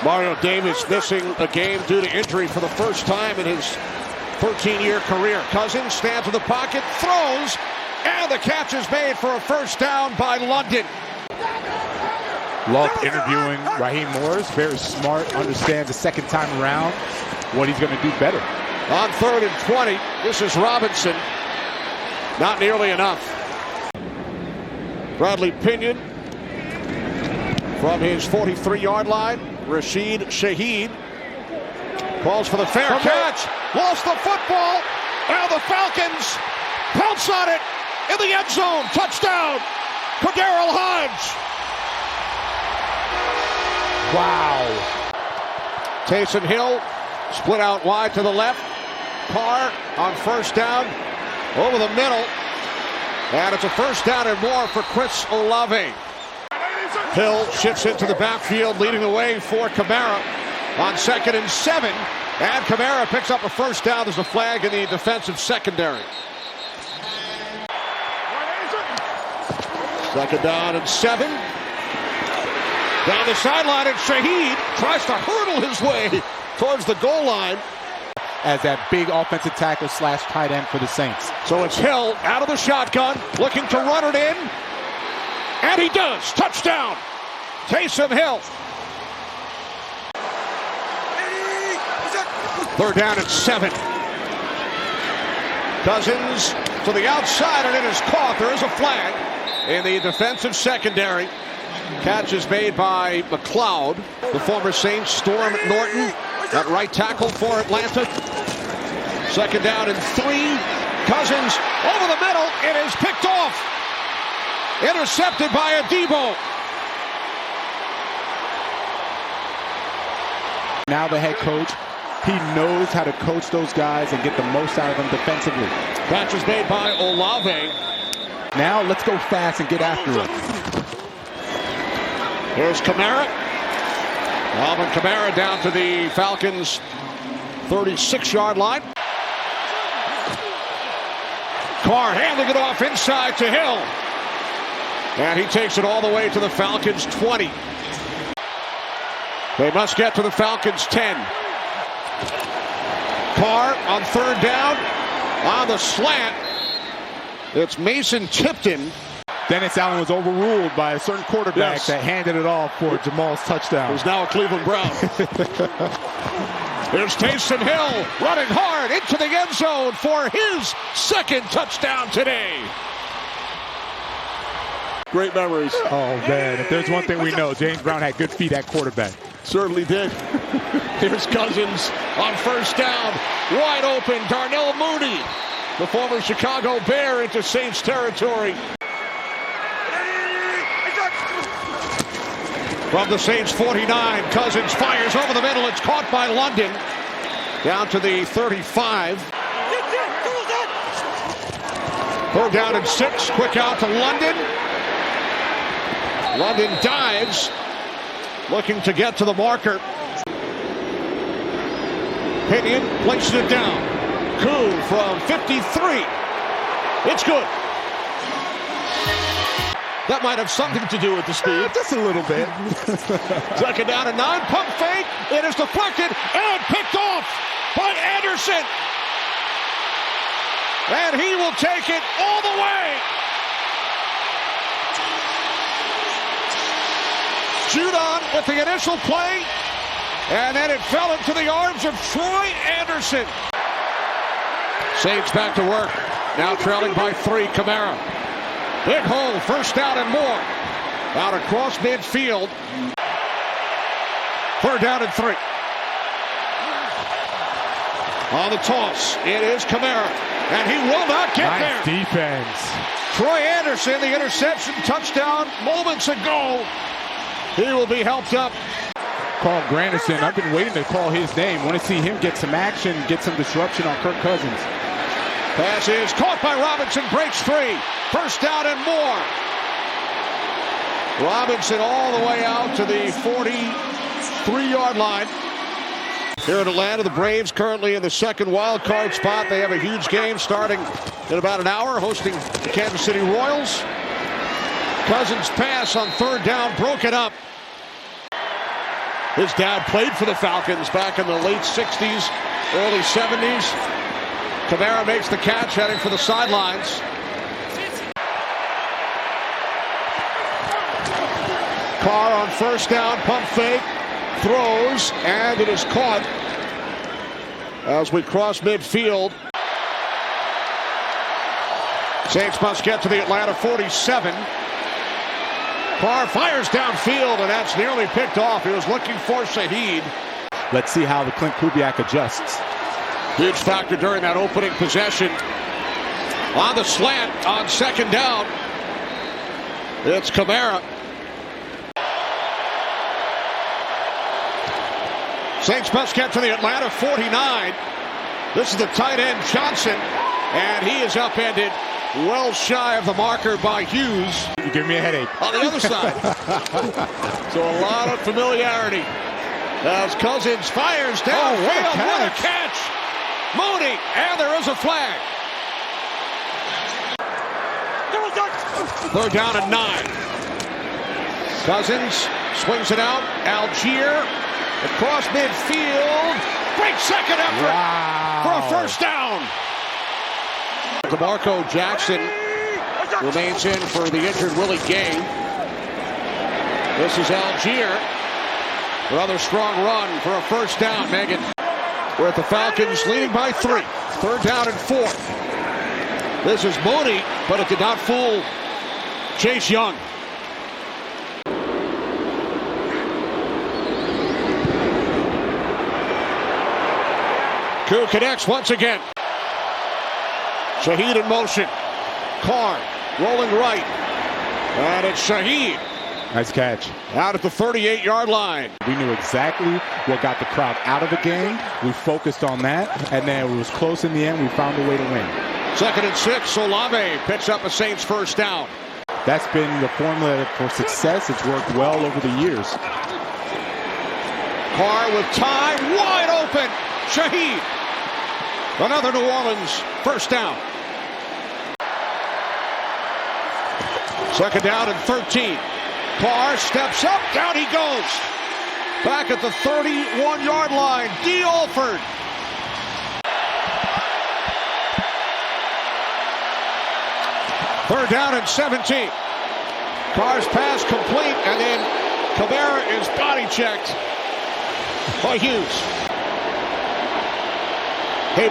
Mario Davis missing a game due to injury for the first time in his 13-year career. Cousins stands in the pocket, throws, and the catch is made for a first down by London. Love interviewing Raheem Morris. Very smart, understands the second time around what he's going to do better. On 3rd and 20, this is Robinson. Not nearly enough. Bradley Pinion from his 43-yard line. Rashid Shaheed calls for the fair catch. Lost the football. And the Falcons pounce on it in the end zone. Touchdown. Cordero Hodge. Wow. Taysom Hill split out wide to the left. Carr on first down over the middle. And it's a first down and more for Chris Olave. Hill shifts into the backfield, leading the way for Kamara on 2nd and 7. And Kamara picks up a first down. There's a flag in the defensive secondary. 2nd down and 7. Down the sideline, and Shaheed tries to hurdle his way towards the goal line. As that big offensive tackle / tight end for the Saints. So it's Hill out of the shotgun, looking to run it in. And he does. Touchdown. Taysom Hill. 3rd down and 7. Cousins to the outside, and it is caught. There is a flag in the defensive secondary. Catch is made by McLeod. The former Saints, Storm Norton at right tackle for Atlanta. 2nd down and 3. Cousins over the middle. It is picked off. Intercepted by Adebo. Now the head coach, he knows how to coach those guys and get the most out of them defensively. Catch is made by Olave. Now let's go fast and get after it. Here's Kamara. Alvin Kamara down to the Falcons' 36-yard line. Carr handing it off inside to Hill. And he takes it all the way to the Falcons' 20. They must get to the Falcons' 10. Carr on 3rd down. On the slant. It's Mason Tipton. Dennis Allen was overruled by a certain quarterback that handed it off for Jamal's touchdown. Who's now a Cleveland Brown. Here's Taysom Hill running hard into the end zone for his 2nd touchdown today. Great memories. Oh, man. If there's one thing we know, James Brown had good feet at quarterback. Certainly did. Here's Cousins on 1st down. Wide open, Darnell Mooney, the former Chicago Bear, into Saints territory. From the Saints 49, Cousins fires over the middle. It's caught by London. Down to the 35. 3rd down and 6. Quick out to London. London dives, looking to get to the marker. Pinion places it down. Koo from 53. It's good. That might have something to do with the speed. Just a little bit. 2nd down and 9. Pump fake. It is deflected and picked off by Anderson. And he will take it all the way. Judon with the initial play. And then it fell into the arms of Troy Anderson. Saints back to work. Now trailing by 3. Kamara. Big hole, 1st down and more. Out across midfield. 3rd down and 3. On the toss, it is Kamara. And he will not get there. Nice defense. Troy Anderson, the interception, touchdown moments ago. He will be helped up. Carl Granderson, I've been waiting to call his name. Want to see him get some action, get some disruption on Kirk Cousins. Pass is caught by Robinson, breaks free. 1st down and more. Robinson all the way out to the 43-yard line. Here in Atlanta, the Braves currently in the 2nd wild card spot. They have a huge game starting in about an hour, hosting the Kansas City Royals. Cousins' pass on 3rd down, broken up. His dad played for the Falcons back in the late 60s, early 70s. Kamara makes the catch, heading for the sidelines. Carr on first down, pump fake, throws, and it is caught as we cross midfield. Saints must get to the Atlanta 47. Carr fires downfield, and that's nearly picked off. He was looking for Shaheed. Let's see how the Clint Kubiak adjusts. Huge factor during that opening possession. On the slant on second down, it's Kamara. Saints must get to the Atlanta 49. This is the tight end Johnson, and he is upended well shy of the marker by Hughes. You give me a headache. On the other side. So a lot of familiarity as Cousins fires downfield. What a catch! Mooney, and there is a flag. Third down and 9. Cousins swings it out. Algier across midfield. Great second effort for a first down. DeMarco Jackson remains in for the injured Willie Gay. This is Algier. Another strong run for a first down, Megan. We're at the Falcons leading by 3. Third down and 4. This is Mooney, but it did not fool Chase Young. Koo connects once again. Shaheed in motion. Carr rolling right. And it's Shaheed. Nice catch. Out at the 38-yard line. We knew exactly what got the crowd out of the game. We focused on that, and then it was close in the end. We found a way to win. 2nd and 6, Olave picks up a Saints first down. That's been the formula for success. It's worked well over the years. Carr with time, wide open. Shaheed. Another New Orleans first down. 2nd down and 13. Carr steps up, down he goes. Back at the 31-yard line, D. Alford. Third down and 17. Carr's pass complete, and then Kamara is body checked by Hughes.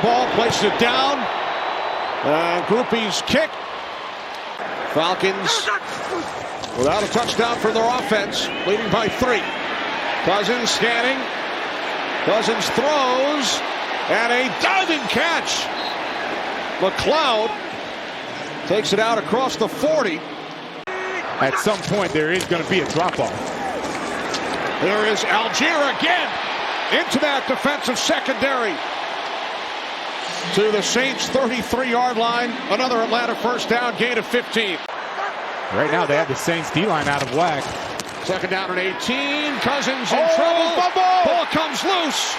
Ball places it down. Groupies kick. Falcons without a touchdown for their offense, leading by 3. Cousins scanning. Cousins throws, and a diving catch. McLeod takes it out across the 40. At some point, there is going to be a drop-off. There is Algier again into that defensive secondary. To the Saints' 33-yard line. Another Atlanta first down, gain of 15. Right now, they have the Saints D-line out of whack. 2nd down and 18. Cousins in trouble. Ball comes loose.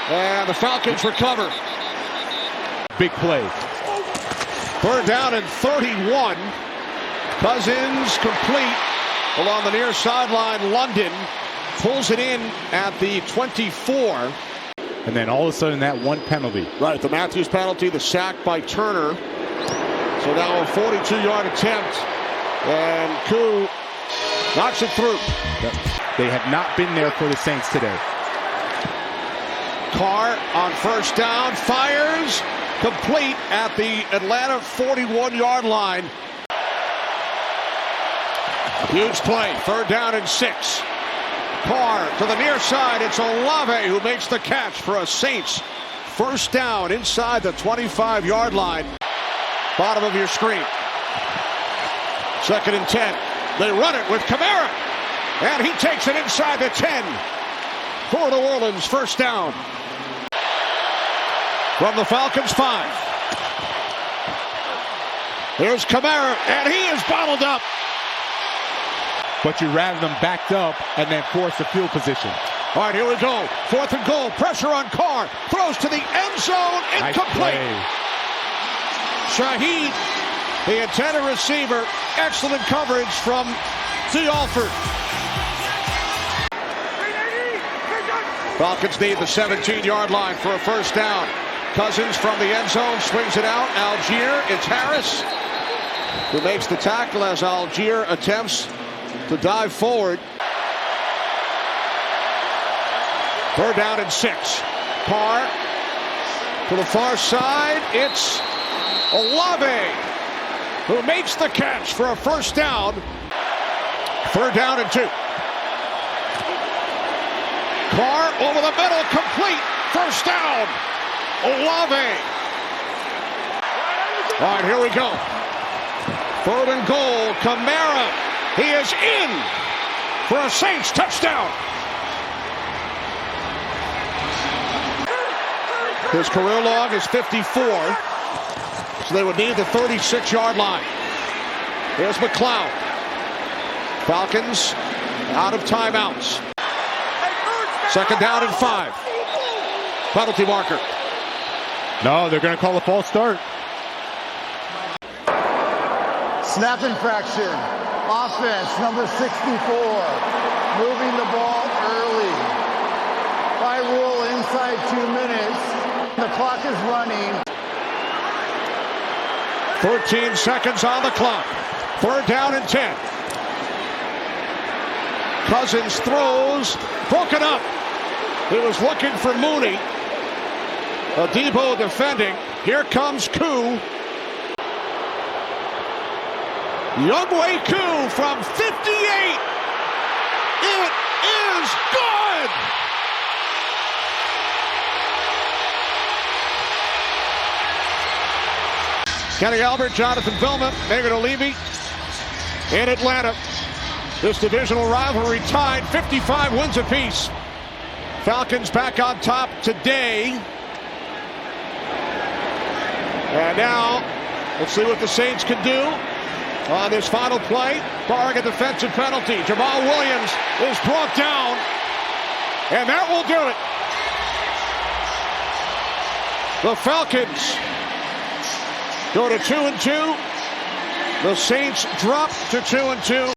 And the Falcons recover. Big play. 3rd down and 31. Cousins complete along the near sideline. London pulls it in at the 24. And then all of a sudden, that one penalty. Right, the Matthews penalty, the sack by Turner. So now a 42-yard attempt. And Koo knocks it through. They have not been there for the Saints today. Carr on first down, fires, complete at the Atlanta 41-yard line. Huge play, 3rd down and 6. Carr to the near side. It's Olave who makes the catch for a Saints first down inside the 25-yard line. Bottom of your screen. 2nd and 10. They run it with Kamara. And he takes it inside the 10 for New Orleans first down. From the Falcons 5. Here's Kamara, and he is bottled up. But you rather them backed up and then force the field position. All right, here we go. 4th and goal. Pressure on Carr. Throws to the end zone. Incomplete. Shaheed, the intended receiver. Excellent coverage from D. Alford. Falcons need the 17-yard line for a first down. Cousins from the end zone swings it out. Algier, it's Harris who makes the tackle as Algier attempts to dive forward. Third down and 6. Carr to the far side. It's Olave who makes the catch for a first down. Third down and 2. Carr over the middle, complete. First down. Olave. All right, here we go. Third and goal. Kamara. He is in for a Saints touchdown. His career log is 54. So they would need the 36-yard line. Here's McLeod. Falcons out of timeouts. Second down and 5. Penalty marker. No, they're going to call a false start. Snap infraction. Offense, number 64. Moving the ball early. By rule, inside 2 minutes. The clock is running. 13 seconds on the clock. Third down and 10. Cousins throws. Broken up. He was looking for Mooney. Adebo defending. Here comes Koo. Younghoe Koo from 58. It is good. Kenny Albert, Jonathan Vilma, Megan O'Leary in Atlanta. This divisional rivalry tied 55 wins apiece. Falcons back on top today. And now, let's see what the Saints can do on this final play, barring a defensive penalty. Jamal Williams is brought down, and that will do it. The Falcons go to 2-2. The Saints drop to 2-2.